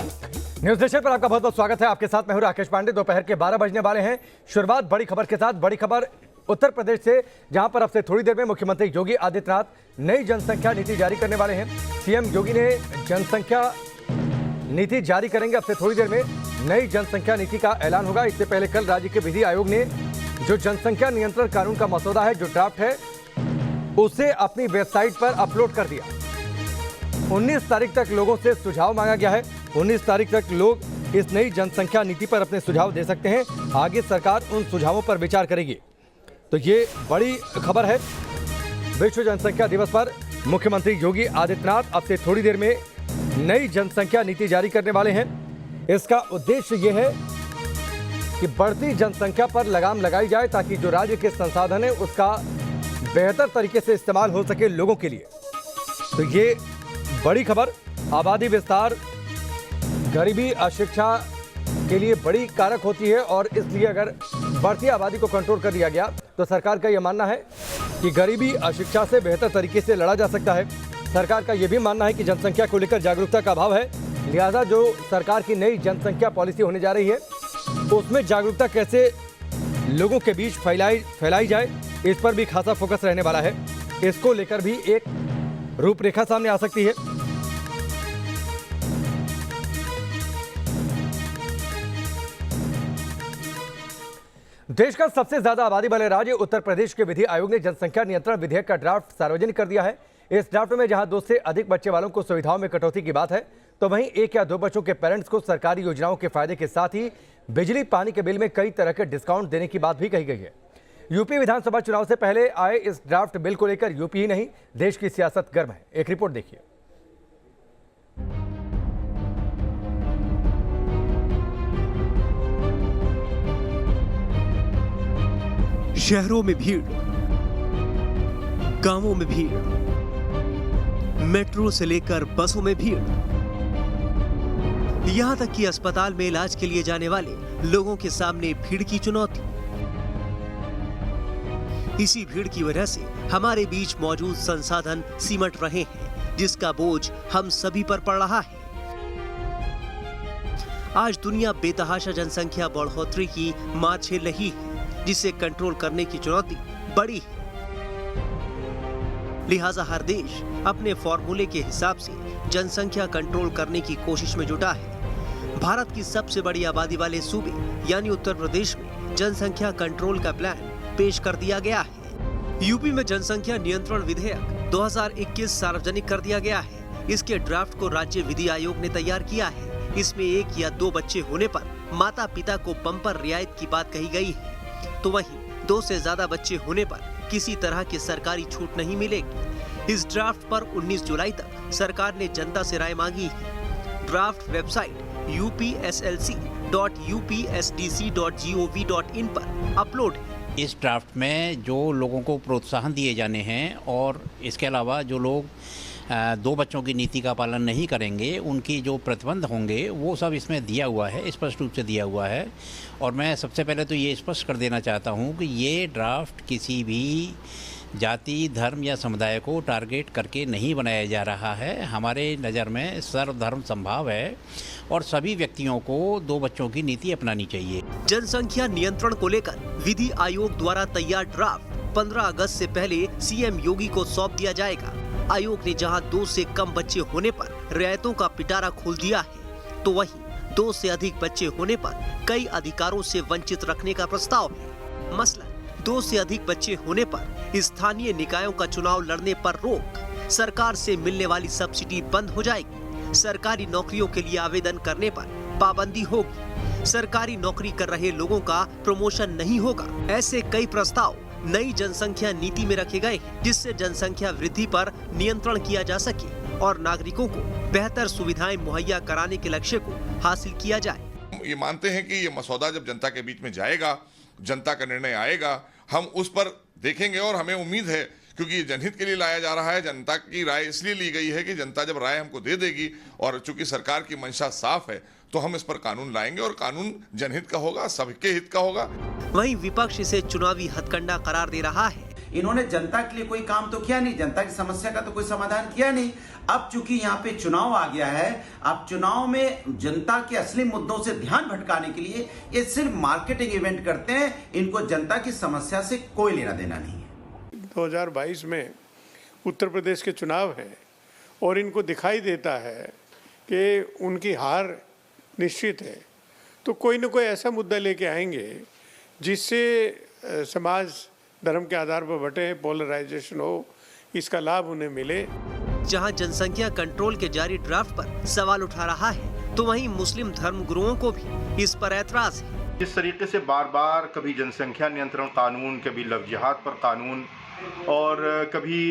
News nation पर आपका बहुत बहुत स्वागत है। आपके साथ मैं हूं राकेश पांडे। दोपहर के 12 बजने वाले हैं। शुरुआत बड़ी खबर के साथ। बड़ी खबर उत्तर प्रदेश से, जहां पर अब से थोड़ी देर में मुख्यमंत्री योगी आदित्यनाथ नई जनसंख्या नीति जारी करने वाले हैं। सीएम योगी ने जनसंख्या नीति जारी करेंगे। अब से थोड़ी देर में नई जनसंख्या नीति का ऐलान होगा। इससे पहले कल राज्य के विधि आयोग ने जो जनसंख्या नियंत्रण कानून का मसौदा है, जो ड्राफ्ट है, उसे अपनी वेबसाइट पर अपलोड कर दिया। 19 तारीख तक लोगों से सुझाव मांगा गया है। 19 तारीख तक लोग इस नई जनसंख्या नीति पर अपने सुझाव दे सकते हैं। आगे सरकार उन सुझावों पर विचार करेगी। तो ये बड़ी खबर है। विश्व जनसंख्या दिवस पर मुख्यमंत्री योगी आदित्यनाथ अब से थोड़ी देर में नई जनसंख्या नीति जारी करने वाले हैं। इसका उद्देश्य यह है कि बढ़ती जनसंख्या पर लगाम लगाई जाए, ताकि जो राज्य के संसाधन है उसका बेहतर तरीके से इस्तेमाल हो सके लोगों के लिए। तो ये बड़ी खबर। आबादी विस्तार गरीबी अशिक्षा के लिए बड़ी कारक होती है, और इसलिए अगर बढ़ती आबादी को कंट्रोल कर दिया गया तो सरकार का यह मानना है कि गरीबी अशिक्षा से बेहतर तरीके से लड़ा जा सकता है। सरकार का यह भी मानना है कि जनसंख्या को लेकर जागरूकता का अभाव है, लिहाजा जो सरकार की नई जनसंख्या पॉलिसी होने जा रही है उसमें जागरूकता कैसे लोगों के बीच फैलाई जाए, इस पर भी खासा फोकस रहने वाला है। इसको लेकर भी एक रूपरेखा सामने आ सकती है। देश का सबसे ज्यादा आबादी वाले राज्य उत्तर प्रदेश के विधि आयोग ने जनसंख्या नियंत्रण विधेयक का ड्राफ्ट सार्वजनिक कर दिया है। इस ड्राफ्ट में जहां 2 से अधिक बच्चे वालों को सुविधाओं में कटौती की बात है, तो वहीं 1 या 2 बच्चों के पेरेंट्स को सरकारी योजनाओं के फायदे के साथ ही बिजली पानी के बिल में कई तरह के डिस्काउंट देने की बात भी कही गई है। यूपी विधानसभा चुनाव से पहले आए इस ड्राफ्ट बिल को लेकर यूपी ही नहीं, देश की सियासत गर्म है। एक रिपोर्ट देखिए। शहरों में भीड़, गांवों में भीड़, मेट्रो से लेकर बसों में भीड़, यहां तक कि अस्पताल में इलाज के लिए जाने वाले लोगों के सामने भीड़ की चुनौती। इसी भीड़ की वजह से हमारे बीच मौजूद संसाधन सिमट रहे हैं, जिसका बोझ हम सभी पर पड़ रहा है। आज दुनिया बेतहाशा जनसंख्या बढ़ोतरी की मार झेल रही है, जिसे कंट्रोल करने की चुनौती बड़ी है। लिहाजा हर देश अपने फॉर्मूले के हिसाब से जनसंख्या कंट्रोल करने की कोशिश में जुटा है। भारत की सबसे बड़ी आबादी वाले सूबे यानी उत्तर प्रदेश में जनसंख्या कंट्रोल का प्लान पेश कर दिया गया है। यूपी में जनसंख्या नियंत्रण विधेयक 2021 सार्वजनिक कर दिया गया है। इसके ड्राफ्ट को राज्य विधि आयोग ने तैयार किया है। इसमें 1 या 2 बच्चे होने पर माता पिता को बम्पर रियायत की बात कही गई है, तो वहीं 2 से ज्यादा बच्चे होने पर किसी तरह की सरकारी छूट नहीं मिलेगी। इस ड्राफ्ट पर 19 जुलाई तक सरकार ने जनता से राय मांगी है। ड्राफ्ट वेबसाइट upslc.upsdc.gov.in पर अपलोड है। इस ड्राफ्ट में जो लोगों को प्रोत्साहन दिए जाने हैं, और इसके अलावा जो लोग 2 बच्चों की नीति का पालन नहीं करेंगे, उनकी जो प्रतिबंध होंगे, वो सब इसमें दिया हुआ है, स्पष्ट रूप से दिया हुआ है। और मैं सबसे पहले तो ये स्पष्ट कर देना चाहता हूँ कि ये ड्राफ्ट किसी भी जाति, धर्म या समुदाय को टारगेट करके नहीं बनाया जा रहा है। हमारे नज़र में सर्वधर्म संभाव है और सभी व्यक्तियों को 2 बच्चों की नीति अपनानी चाहिए। जनसंख्या नियंत्रण को लेकर विधि आयोग द्वारा तैयार ड्राफ्ट 15 अगस्त से पहले सीएम योगी को सौंप दिया जाएगा। आयोग ने जहां 2 से कम बच्चे होने पर रियायतों का पिटारा खोल दिया है, तो वहीं 2 से अधिक बच्चे होने पर कई अधिकारों से वंचित रखने का प्रस्ताव है। मसलन 2 से अधिक बच्चे होने पर स्थानीय निकायों का चुनाव लड़ने पर रोक, सरकार से मिलने वाली सब्सिडी बंद हो जाएगी, सरकारी नौकरियों के लिए आवेदन करने पर पाबंदी होगी, सरकारी नौकरी कर रहे लोगों का प्रमोशन नहीं होगा। ऐसे कई प्रस्ताव नई जनसंख्या नीति में रखे गए हैं, जिससे जनसंख्या वृद्धि पर नियंत्रण किया जा सके और नागरिकों को बेहतर सुविधाएं मुहैया कराने के लक्ष्य को हासिल किया जाए। ये मानते हैं कि ये मसौदा जब जनता के बीच में जाएगा, जनता का निर्णय आएगा, हम उस पर देखेंगे। और हमें उम्मीद है, क्योंकि ये जनहित के लिए लाया जा रहा है, जनता की राय इसलिए ली गई है कि जनता जब राय हमको दे देगी, और चूंकि सरकार की मंशा साफ है, तो हम इस पर कानून लाएंगे और कानून जनहित का होगा, सबके हित का होगा। वहीं विपक्ष इसे चुनावी हथकंडा करार दे रहा है। इन्होंने जनता के लिए कोई काम तो किया नहीं, जनता की समस्या का तो कोई समाधान किया नहीं। अब चूंकि यहाँ पे चुनाव आ गया है, अब चुनाव में जनता के असली मुद्दों से ध्यान भटकाने के लिए ये सिर्फ मार्केटिंग इवेंट करते हैं। इनको जनता की समस्या से कोई लेना देना नहीं है। 2022 में उत्तर प्रदेश के चुनाव है और इनको दिखाई देता है कि उनकी हार निश्चित है, तो कोई न कोई ऐसा मुद्दा लेके आएंगे जिससे समाज धर्म के आधार पर बटे, पोलराइजेशन हो, इसका लाभ उन्हें मिले। जहां जनसंख्या कंट्रोल के जारी ड्राफ्ट पर सवाल उठा रहा है, तो वहीं मुस्लिम धर्मगुरुओं को भी इस पर ऐतराज है। इस तरीके से बार बार कभी जनसंख्या नियंत्रण कानून, कभी लव जिहाद पर कानून और कभी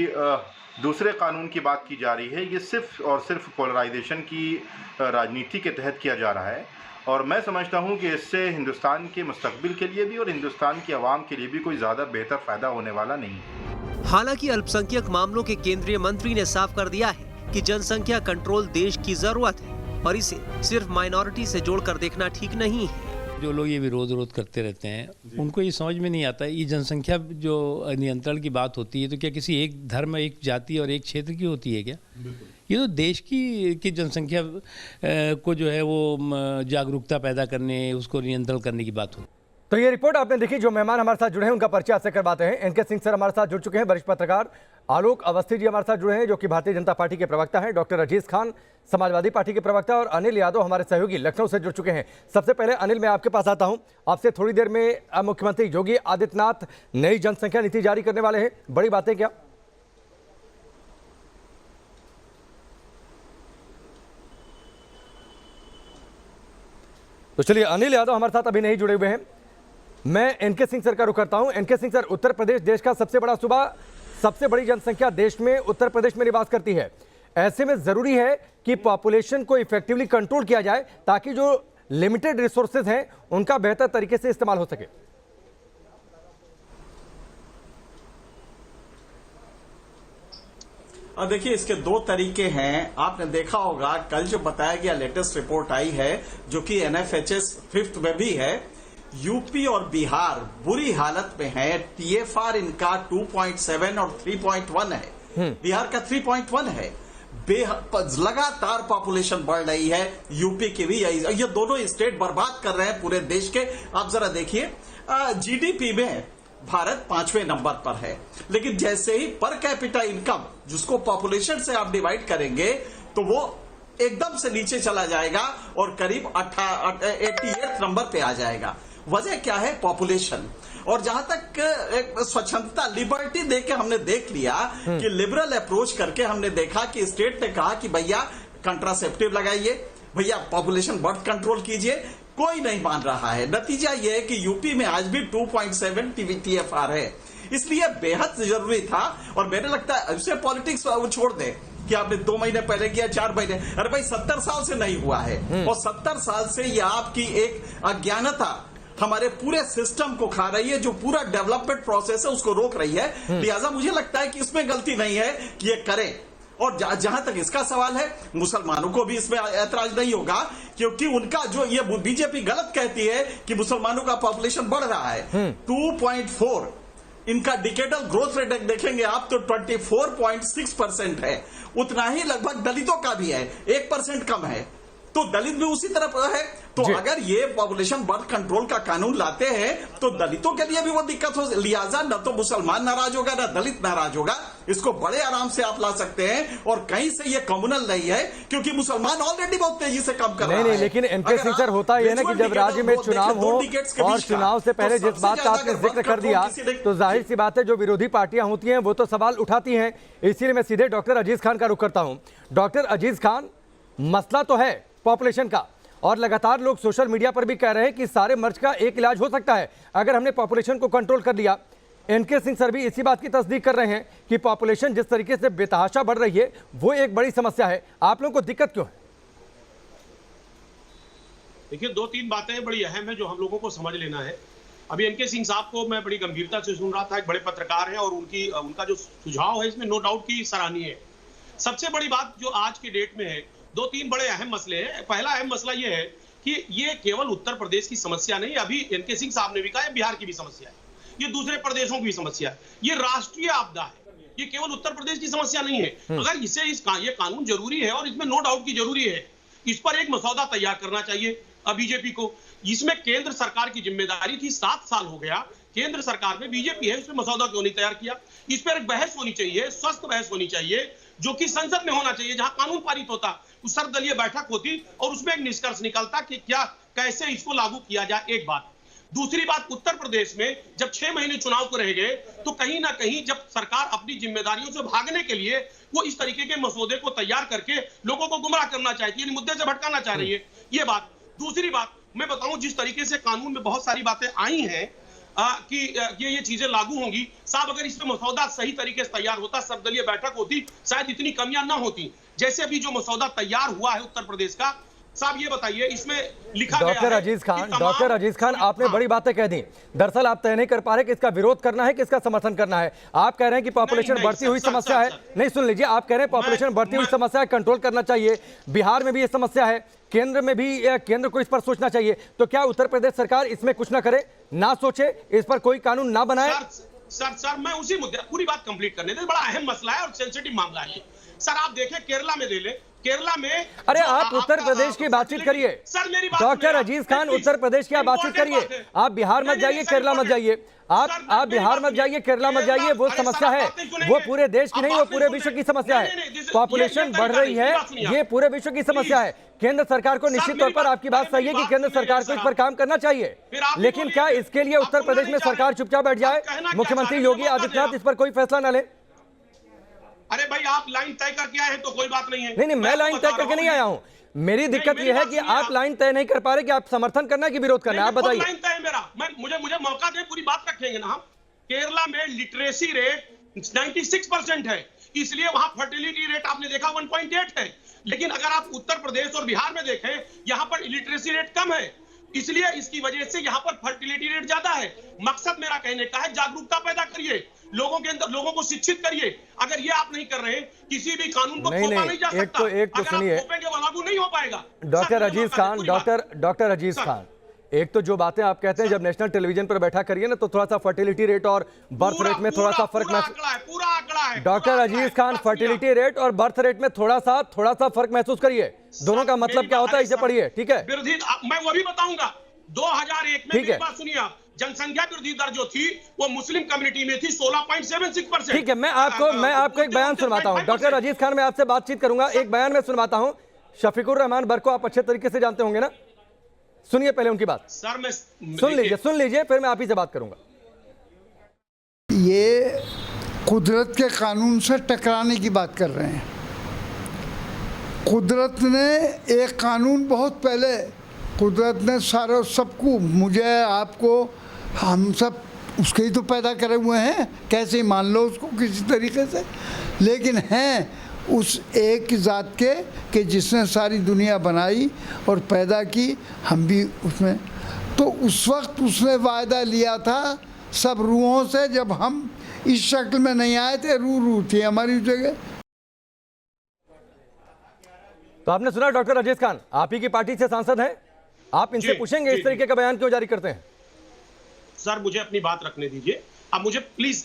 दूसरे कानून की बात की जा रही है, ये सिर्फ और सिर्फ पोलराइजेशन की राजनीति के तहत किया जा रहा है। और मैं समझता हूं कि इससे हिंदुस्तान के मुस्तकबिल के लिए भी और हिंदुस्तान की आवाम के लिए भी कोई ज़्यादा बेहतर फायदा होने वाला नहीं है। हालांकि अल्पसंख्यक मामलों के केंद्रीय मंत्री ने साफ कर दिया है कि जनसंख्या कंट्रोल देश की जरूरत है और इसे सिर्फ माइनॉरिटी से जोड़कर देखना ठीक नहीं है। जो लोग ये विरोध करते रहते हैं, उनको ये समझ में नहीं आता, ये जनसंख्या जो नियंत्रण की बात होती है तो क्या किसी एक धर्म, एक जाति और एक क्षेत्र की होती है क्या? ये तो देश की जनसंख्या को जो है वो जागरूकता पैदा करने, उसको नियंत्रण करने की बात होती है। तो ये रिपोर्ट आपने देखी। जो मेहमान हमारे साथ जुड़े हैं उनका परिचय आपसे करवाते हैं। एनके सिंह सर हमारे साथ जुड़ चुके हैं, वरिष्ठ पत्रकार। आलोक अवस्थी जी हमारे साथ जुड़े हैं, जो कि भारतीय जनता पार्टी के प्रवक्ता हैं। डॉक्टर अजीज खान समाजवादी पार्टी के प्रवक्ता, और अनिल यादव हमारे सहयोगी लखनऊ से जुड़ चुके हैं। सबसे पहले अनिल, मैं आपके पास आता हूं। आपसे थोड़ी देर में मुख्यमंत्री योगी आदित्यनाथ नई जनसंख्या नीति जारी करने वाले हैं, बड़ी बातें क्या? तो चलिए, अनिल यादव हमारे साथ अभी नहीं जुड़े हुए हैं। मैं एनके सिंह सर का रुख करता हूं। एनके सिंह सर, उत्तर प्रदेश देश का सबसे बड़ा सूबा, सबसे बड़ी जनसंख्या देश में उत्तर प्रदेश में निवास करती है। ऐसे में जरूरी है कि पॉपुलेशन को इफेक्टिवली कंट्रोल किया जाए ताकि जो लिमिटेड रिसोर्सेज हैं उनका बेहतर तरीके से इस्तेमाल हो सके। और देखिए, इसके दो तरीके हैं। आपने देखा होगा कल जो बताया गया लेटेस्ट रिपोर्ट आई है, जो कि NFHS 5th में भी है, यूपी और बिहार बुरी हालत में है। TFR इनका 2.7 और 3.1 है, बिहार का 3.1 है। लगातार पॉपुलेशन बढ़ रही है, यूपी की भी ये दोनों स्टेट बर्बाद कर रहे हैं पूरे देश के। आप जरा देखिए, GDP में भारत 5वें नंबर पर है, लेकिन जैसे ही पर कैपिटा इनकम, जिसको पॉपुलेशन से आप डिवाइड करेंगे, तो वो एकदम से नीचे चला जाएगा और करीब 88 नंबर पे आ जाएगा। वजह क्या है? पॉपुलेशन। और जहां तक स्वच्छंदता, लिबर्टी देके हमने देख लिया कि लिबरल अप्रोच करके हमने देखा कि स्टेट ने कहा कि भैया कंट्रासेप्टिव लगाइए, भैया पॉपुलेशन बर्थ कंट्रोल कीजिए, कोई नहीं मान रहा है। नतीजा यह है कि यूपी में आज भी 2.7 TFR है। इसलिए बेहद जरूरी था। और मेरे लगता है उससे पॉलिटिक्स छोड़ दे कि आपने 2 महीने पहले किया, 4 महीने, अरे भाई 70 साल से नहीं हुआ है। और 70 साल से यह आपकी एक अज्ञानता हमारे पूरे सिस्टम को खा रही है, जो पूरा डेवलपमेंट प्रोसेस है उसको रोक रही है। लिहाजा मुझे लगता है कि इसमें गलती नहीं है कि ये करें। और जहां तक इसका सवाल है, मुसलमानों को भी इसमें ऐतराज नहीं होगा, क्योंकि उनका जो ये बीजेपी गलत कहती है कि मुसलमानों का पॉपुलेशन बढ़ रहा है। 2.4 इनका डिकेडल ग्रोथ रेट देखेंगे आप तो 24.6% है। उतना ही लगभग दलितों का भी है, 1% कम है। तो दलित भी उसी तरफ है। तो अगर ये पॉपुलेशन बर्थ कंट्रोल का कानून लाते हैं तो दलितों के लिए भी वो दिक्कत हो। लिहाजा न तो मुसलमान नाराज होगा, न दलित नाराज होगा। इसको बड़े आराम से आप ला सकते हैं। और कहीं से ये कम्युनल नहीं है, क्योंकि मुसलमान ऑलरेडी बहुत तेजी से कम कर रहा है। नहीं, लेकिन एनके सिंह सर, होता यह ना कि जब राज्य में चुनाव हो और चुनाव से पहले जिस बात का आपने जिक्र कर दिया, तो जाहिर सी बात है जो विरोधी पार्टियां होती हैं वो तो सवाल उठाती हैं। इसीलिए मैं सीधे डॉक्टर अजीज खान का रुख करता हूं। डॉक्टर अजीज खान, मसला तो है पॉपुलेशन का, और लगातार लोग सोशल मीडिया पर भी कह रहे हैं कि सारे मर्ज का एक इलाज हो सकता है अगर हमने पॉपुलेशन को कंट्रोल कर लिया। एनके सिंह सर भी इसी बात की तस्दीक कर रहे हैं कि पॉपुलेशन जिस तरीके से बेतहाशा बढ़ रही है वो एक बड़ी समस्या है। आप लोगों को दिक्कत क्यों है? देखिए, 2-3 बातें बड़ी अहम है जो हम लोगों को समझ लेना है। अभी एनके सिंह साहब को मैं बड़ी गंभीरता से सुन रहा था, एक बड़े पत्रकार हैं, और उनका जो सुझाव है इसमें नो डाउट की सराहनीय है। सबसे बड़ी बात जो आज की डेट में है, 2-3 बड़े अहम मसले हैं। पहला अहम मसला यह है कि ये केवल उत्तर प्रदेश की समस्या नहीं, अभी एनके सिंह साहब ने भी कहा, बिहार की भी समस्या है। ये दूसरे प्रदेशों की समस्या है, ये राष्ट्रीय आपदा है, ये केवल उत्तर प्रदेश की समस्या नहीं है। अगर इसे ये कानून जरूरी है और इसमें नो डाउट की जरूरी है, इस पर एक मसौदा तैयार करना चाहिए बीजेपी को। इसमें केंद्र सरकार की जिम्मेदारी थी, 7 साल हो गया केंद्र सरकार में बीजेपी है, उसमें मसौदा क्यों नहीं तैयार किया? इस पर एक बहस होनी चाहिए, स्वस्थ बहस होनी चाहिए, जो कि संसद में होना चाहिए, जहां कानून पारित होता, उस सर्वदलीय बैठक होती और उसमें एक निष्कर्ष निकलता कि क्या कैसे इसको लागू किया जाए। एक बात। दूसरी बात, उत्तर प्रदेश में जब 6 महीने चुनाव को रह गए तो कहीं ना कहीं जब सरकार अपनी जिम्मेदारियों से भागने के लिए वो इस तरीके के मसौदे को तैयार करके लोगों को गुमराह करना चाहती है, मुद्दे से भटकाना चाह रही है, ये बात। दूसरी बात मैं बताऊं, जिस तरीके से कानून में बहुत सारी बातें आई हैं कि ये चीजें लागू होंगी, साहब अगर इसमें मसौदा सही तरीके से तैयार होता, सर्वदलीय बैठक होती, शायद इतनी कमियां ना होती। जैसे अभी जो मसौदा तैयार हुआ है उत्तर प्रदेश का, साहब ये बताइए इसमें लिखा गया है डॉक्टर अजीज खान आपने बड़ी बातें कह दी। दरअसल आप तय नहीं कर पा रहे कि इसका विरोध करना है कि इसका समर्थन करना है। आप कह रहे हैं कि पॉपुलेशन बढ़ती हुई समस्या है, नहीं सुन लीजिए, आप कह रहे हैं पॉपुलेशन बढ़ती हुई समस्या है, कंट्रोल करना चाहिए, बिहार में भी ये समस्या है, केंद्र में भी, केंद्र को इस पर सोचना चाहिए, तो क्या उत्तर प्रदेश सरकार इसमें कुछ ना करे, ना सोचे, इस पर कोई कानून ना बनाए? सर मैं उसी मुद्दे, पूरी बात कंप्लीट करने दे, बड़ा अहम मसला है और सेंसिटिव मामला है। सर आप देखें केरला में ले ले, केरला में, अरे आप उत्तर प्रदेश की बातचीत करिए डॉक्टर अजीज खान, उत्तर प्रदेश की आप बातचीत करिए, आप बिहार मत जाइए, केरला मत जाइए, आप बिहार मत जाइए, केरला मत जाइए, वो समस्या है, वो पूरे देश की नहीं, वो पूरे विश्व की समस्या है। पॉपुलेशन बढ़ रही है, ये पूरे विश्व की समस्या है। केंद्र सरकार को निश्चित तौर पर आपकी बात सही है कि केंद्र सरकार को इस पर काम करना चाहिए, लेकिन क्या इसके लिए उत्तर प्रदेश में सरकार चुपचाप बैठ जाए, मुख्यमंत्री योगी आदित्यनाथ इस पर कोई फैसला न ले? अरे भाई आप लाइन तय करके आए हैं तो कोई बात नहीं है। नहीं, मैं लाइन तय करके नहीं आया हूं, मेरी दिक्कत यह है कि आप लाइन तय नहीं कर पा रहे कि आप समर्थन करना है कि विरोध करना है, आप बताइए। लाइन तय है मेरा, मुझे मौका दें, पूरी बात रखेंगे ना हम। केरला में लिटरेसी रेट 96% है, इसलिए वहां फर्टिलिटी रेट आपने देखा 1.8 है, लेकिन अगर आप उत्तर प्रदेश और बिहार में देखें, यहां पर लिटरेसी रेट कम है, इसलिए इसकी वजह से यहां पर फर्टिलिटी रेट ज्यादा है। मकसद मेरा कहने का है, जागरूकता पैदा करिए, लोगों के अंदर, लोगों को शिक्षित करिए। अगर ये आप नहीं कर रहे, किसी भी कानून को थोपा नहीं जा सकता। एक तो सुनिए, वो लागू नहीं हो पाएगा। डॉक्टर अजीज खान, डॉक्टर अजीज खान, एक तो जो बातें आप कहते हैं, जब नेशनल टेलीविजन पर बैठा करिए ना, तो थोड़ा सा फर्टिलिटी रेट और बर्थ रेट में थोड़ा सा फर्क पूरा आंकड़ा है। डॉक्टर अजीज खान, फर्टिलिटी रेट और बर्थ रेट में थोड़ा सा फर्क महसूस करिए, दोनों का मतलब क्या होता है इसे पढ़िए, ठीक है? मैं वो भी बताऊंगा। 2001 में मेरी बात सुनिए आप, जनसंख्या वृद्धि दर जो थी वो मुस्लिम कम्युनिटी में थी 16.76%। ठीक है, मैं आपको एक बयान सुनवाता हूं। डॉक्टर अजीज खान, मैं आपसे बातचीत करूंगा, एक बयान में सुनवाता हूं। शफीकुर रहमान बर को आप अच्छे तरीके से जानते होंगे ना, सुनिए पहले उनकी बात। सर मैं सुन लीजिए, फिर मैं आप ही से बात करूंगा। ये कुदरत के कानून से टकराने की बात कर रहे हैं। कुदरत ने एक कानून बहुत पहले, कुदरत ने सारा सबको, मुझे, आपको, हम सब उसके ही तो पैदा करे हुए हैं, कैसे ही मान लो उसको किसी तरीके से, लेकिन हैं उस एक ज़ात के कि जिसने सारी दुनिया बनाई और पैदा की, हम भी उसमें। तो उस वक्त उसने वायदा लिया था सब रूहों से, जब हम इस शक्ल में नहीं आए थे, रूह थी हमारी जगह। तो आपने सुना डॉक्टर अजीज खान, आप ही की पार्टी से सांसद हैं, आप इनसे पूछेंगे इस तरीके का बयान क्यों जारी करते हैं? सर मुझे अपनी बात रखने दीजिए, अब मुझे प्लीज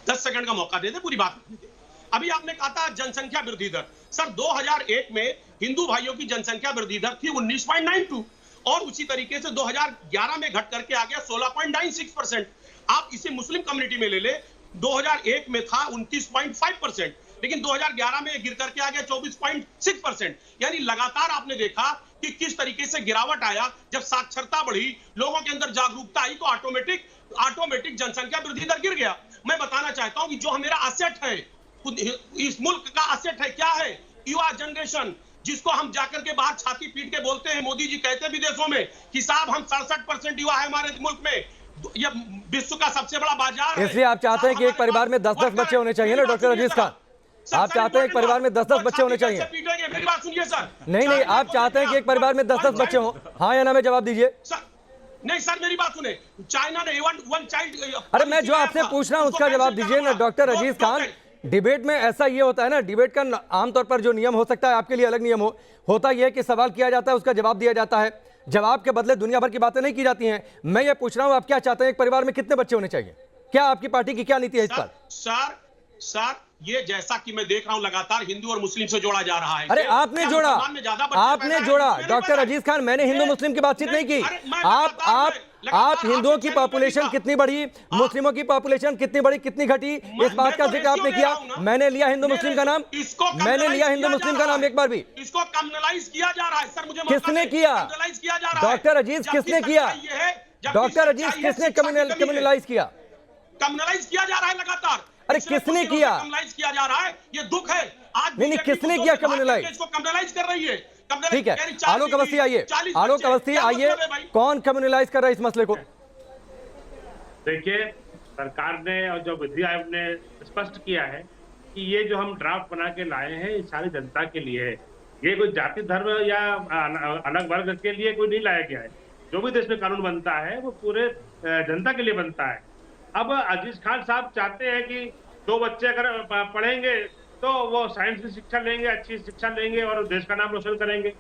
10 सेकंड का मौका दे दे, पूरी बात रखने दे। अभी आपने कहा था जनसंख्या वृद्धि दर, सर 2001 में हिंदू भाइयों की जनसंख्या वृद्धि दर थी 19.92 और उसी तरीके से 2011 में घट करके आ गया 16.96%। आप इसे मुस्लिम कम्युनिटी में ले ले, 2001 में था 29.5%, लेकिन 2011 में गिर करके आ गया 24.6%। यानी लगातार आपने देखा कि किस तरीके से गिरावट आया। जब साक्षरता बढ़ी, लोगों के अंदर जागरूकता आई, तो ऑटोमेटिक जनसंख्या वृद्धि दर गिर गया। मैं बताना चाहता हूं कि जो मेरा असेट है, इस मुल्क का असेट है, क्या है? युवा जनरेशन, जिसको हम जाकर के बाहर छाती पीट के बोलते हैं, मोदी जी कहते हैं विदेशों में कि साहब हम 67% युवा है हमारे मुल्क में, ये विश्व का सबसे बड़ा बाजार है। इसलिए आप चाहते हैं कि एक परिवार में 10-10 बच्चे होने चाहिए ना डॉक्टर अजीज खान? आप चाहते हैं एक परिवार में 10-10 बच्चे होने चाहिए? मेरी बात सुनिए सर। नहीं, आप चाहते हैं कि एक परिवार में 10-10 बच्चे हों? हाँ या ना में जवाब दीजिए। नहीं सर मेरी बात सुने, चाइना ने वन चाइल्ड, अरे मैं जो आपसे पूछ रहा हूं उसका जवाब दीजिए ना डॉक्टर अजीज खान। डिबेट में ऐसा ये होता है ना, डिबेट का आमतौर पर जो नियम हो सकता है, आपके लिए अलग नियम होता यह है कि सवाल किया जाता है, उसका जवाब दिया जाता है। जवाब के बदले दुनिया भर की बातें नहीं की जाती हैं। मैं ये पूछ रहा हूं, आप क्या चाहते हैं, एक परिवार में कितने बच्चे होने चाहिए? क्या आपकी पार्टी की क्या नीति है इस पर? सर ये जैसा कि मैं देख रहा हूं लगातार हिंदू और मुस्लिम से जोड़ा जा रहा है। अरे आपने जोड़ा, आपने जोड़ा डॉक्टर अजीज खान, मैंने हिंदू मुस्लिम की बातचीत नहीं की। आप हिंदुओं की पॉपुलेशन कितनी बढ़ी, मुस्लिमों की पॉपुलेशन कितनी बढ़ी, कितनी घटी, इस बात का जिक्र आपने किया। मैंने लिया हिंदू मुस्लिम का नाम, मैंने लिया हिंदू मुस्लिम का नाम एक बार भी। इसको कम्युनलाइज किया जा रहा है सर, मुझे किसने किया? डॉक्टर अजीज किसने किया? डॉक्टर अजीज किसने कम्युनलाइज किया? कम्युनलाइज किया जा रहा है लगातार। अरे किसने किया? कम्युनलाइज किया जा रहा है, ये दुख है। आज नहीं, किसने किया कम्युनलाइज? इसको कम्युनलाइज कर रही है। ठीक है, आलोक अवस्थी आइए, आलोक अवस्थी आइए, कौन कम्युनलाइज कर रहा है इस मसले को? देखिए, सरकार ने और जो विधि आयोग ने स्पष्ट किया है कि ये जो हम ड्राफ्ट बना के लाए हैं ये सारी जनता के लिए है। ये कोई जाति धर्म या अलग वर्ग के लिए कोई नहीं लाया गया है। जो भी देश में कानून बनता है वो पूरे जनता के लिए बनता है। अब अजीज खान साहब चाहते हैं कि 2 बच्चे अगर पढ़ेंगे तो वो साइंस की शिक्षा लेंगे, अच्छी शिक्षा लेंगे और देश का नाम रोशन करेंगे।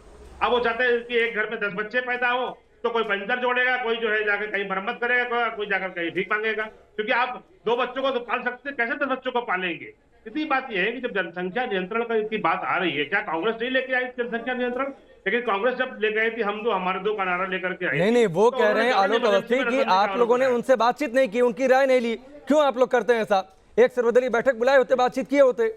अब वो चाहते हैं कि एक घर में 10 बच्चे पैदा हो तो कोई पंचर जोड़ेगा, कोई जो है जाकर कहीं मरम्मत करेगा, कोई जाकर कहीं भीख मांगेगा। क्योंकि आप 2 बच्चों को तो पाल सकते, कैसे 10 बच्चों को पालेंगे? इतनी बात यह है कि जब जनसंख्या नियंत्रण की बात आ रही है, क्या कांग्रेस नहीं लेके आई जनसंख्या नियंत्रण? लेकिन कांग्रेस जब ले गई थी, हम तो हमारे 2 का नारा लेकर के आए। नहीं, वो कह रहे हैं आलोक अवस्थी कि आप लोगों ने उनसे बातचीत नहीं की, उनकी राय नहीं ली। क्यों आप लोग करते हैं ऐसा? एक सर्वदलीय बैठक बुलाए होते, बातचीत किए होते।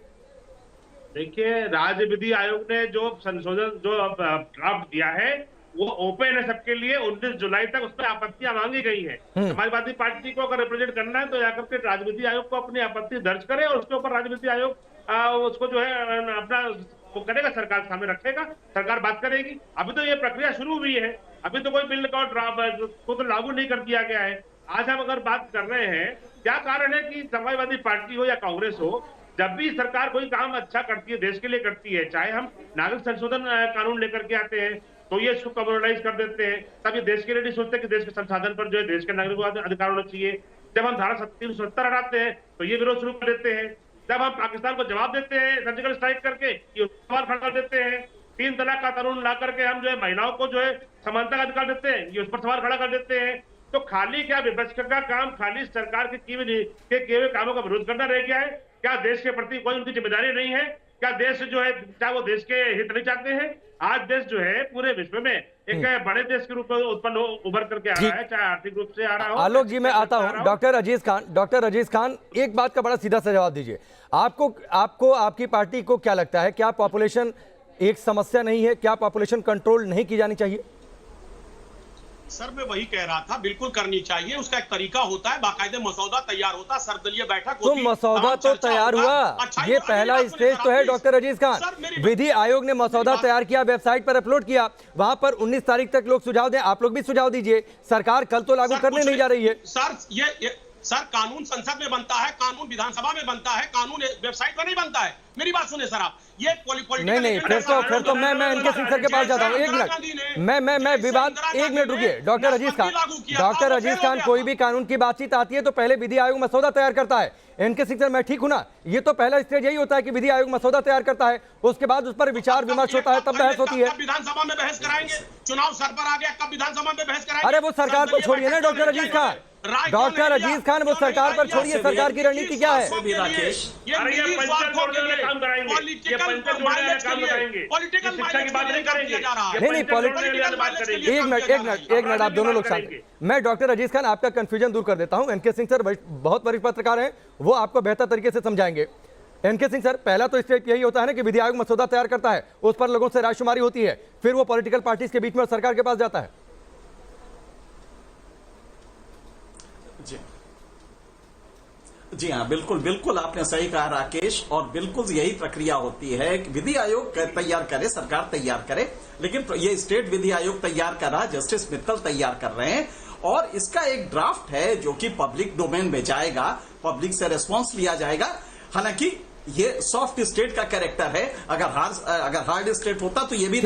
देखिए, राज्य विधि आयोग ने जो संशोधन जो ड्राफ्ट दिया है वो ओपन है सबके लिए। 19 जुलाई तक उसमें आपत्तियां मांगी गई है। समाजवादी पार्टी को अगर रिप्रेजेंट करना है तो जाकर के राज्य विधि आयोग को अपनी आपत्ति दर्ज करे और उसके ऊपर राज्य विधि आयोग उसको जो है अपना वो करेगा, सरकार सामने रखेगा, सरकार बात करेगी। अभी तो ये प्रक्रिया शुरू हुई है, अभी तो कोई बिल का को तो लागू नहीं कर दिया गया है। आज हम अगर बात कर रहे हैं, क्या कारण है कि समाजवादी पार्टी हो या कांग्रेस हो, जब भी सरकार कोई काम अच्छा करती है, देश के लिए करती है, चाहे हम नागरिक संशोधन कानून लेकर के आते हैं तो ये इसको कम्युनलाइज कर देते हैं। तब ये देश के लिए नहीं सोचते कि देश के संसाधन पर जो है देश के नागरिकों का अधिकार होना चाहिए। जब हम धारा 370 हटाते हैं तो ये विरोध शुरू कर देते हैं। जब हम पाकिस्तान को जवाब देते हैं सर्जिकल स्ट्राइक करके, ये सवाल खड़ा कर देते हैं। 3 तलाक का कानून ला करके हम जो है महिलाओं को जो है समानता का अधिकार देते हैं, ये उस पर सवाल खड़ा कर देते हैं। तो खाली क्या विपक्ष का काम खाली सरकार के किए हुए कामों का विरोध करना रह गया है? क्या देश के प्रति कोई उनकी जिम्मेदारी नहीं है? क्या देश जो है, क्या वो देश के हित नहीं चाहते हैं? आज देश जो है पूरे विश्व में एक बड़े देश के रूप में उत्पन्न उभर करके आ रहा है, चाहे आर्थिक रूप से आ रहा हो। आलोक जी, मैं आता हूं। डॉक्टर अजीज खान, एक बात का बड़ा सीधा सा जवाब दीजिए। आपको आपकी पार्टी को क्या लगता है, क्या पॉपुलेशन एक समस्या नहीं है? क्या पॉपुलेशन कंट्रोल नहीं की जानी चाहिए? सर मैं वही कह रहा था, बिल्कुल करनी चाहिए। उसका एक तरीका होता है, बाकायदे मसौदा तैयार होता है, सर्वदलीय बैठक होती है। तो मसौदा तो तैयार हुआ, ये पहला स्टेज तो है डॉक्टर अजीज खान। विधि आयोग ने मसौदा तैयार किया, वेबसाइट पर अपलोड किया, वहां पर 19 तारीख तक लोग सुझाव दें। आप लोग भी सुझाव दीजिए, सरकार कल तो लागू करने नहीं जा रही है। सर कानून संसद में बनता है, कानून विधानसभा में बनता है, कानून वेबसाइट पर नहीं बनता है। मेरी बात सुने सर, आप ये नहीं, फिर तो मैं इनके सिंह के पास जाता हूँ। 1 मिनट, मैं विवाद 1 मिनट रुकिए। डॉक्टर अजीज खान, कोई भी कानून की बातचीत आती है तो पहले विधि आयोग मसौदा तैयार करता है। इनके सिंह, मैं ठीक हूं ना? ये तो पहला स्टेज यही होता है कि विधि आयोग मसौदा तैयार करता है, उसके बाद उस पर विचार विमर्श होता है, तब बहस होती है। विधानसभा में बहस कराएंगे, चुनाव सर पर आ गया, कब विधानसभा में बहस कराएंगे? अरे वो सरकार पर छोड़िए ना डॉक्टर अजीज खान, वो सरकार पर छोड़िए, सरकार की रणनीति क्या है? एक मिनट आप दोनों लोग शांत। मैं डॉक्टर अजीज खान आपका कंफ्यूजन दूर कर देता हूं। एनके सिंह सर बहुत वरिष्ठ पत्रकार हैं, वो आपको बेहतर तरीके से समझाएंगे। एनके सिंह सर, पहला तो स्टेप यही होता है ना कि विधि आयोग मसौदा तैयार करता है, उस पर लोगों से रायशुमारी होती है, फिर वो पॉलिटिकल पार्टीज के बीच में और सरकार के पास जाता है। जी हाँ, बिल्कुल बिल्कुल आपने सही कहा राकेश, और बिल्कुल यही प्रक्रिया होती है कि विधि आयोग तैयार करे, सरकार तैयार करे, लेकिन ये स्टेट विधि आयोग तैयार कर रहा, जस्टिस मित्तल तैयार कर रहे हैं, और इसका एक ड्राफ्ट है जो कि पब्लिक डोमेन में जाएगा, पब्लिक से रेस्पॉन्स लिया जाएगा। हालांकि ये सॉफ्ट स्टेट का कैरेक्टर है, अगर हार्ड स्टेट होता तो ये भी